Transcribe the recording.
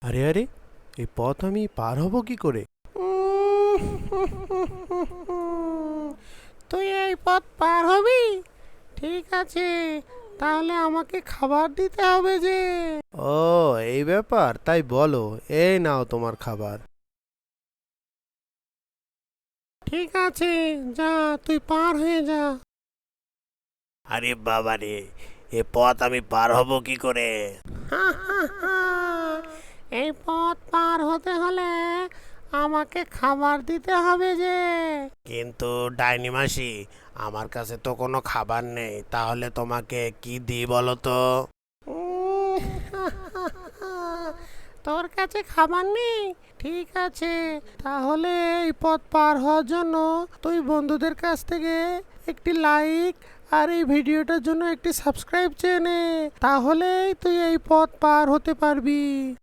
আরে আরে, এই পথ আমি পার হব কি করে? তুই এই পথ পার হবি? ঠিক আছে, তাহলে আমাকে খাবার দিতে হবে যে। ও, এই ব্যাপার, তাই বলো। এই নাও তোমার খাবার। ঠিক আছে, যা, তুই পার হয়ে যা। আরে বাবা রে, এ পথ আমি পার হব কি করে? এই পথ পার হতে হলে আমাকে খাবার দিতে হবে যে। কিন্তু ডাইনি মাসি, আমার কাছে তো কোনো খাবার নেই, তাহলে তোমাকে কি দিই বলো তো? উম, তোর কাছে খাবার নেই? ঠিক আছে, তাহলে এই পথ পার হওয়ার জন্য তুই বন্ধুদের কাছ থেকে একটি লাইক আর এই ভিডিওটার জন্য একটি সাবস্ক্রাইব চেয়ে নে, তাহলেই তুই এই পথ পার হতে পারবি।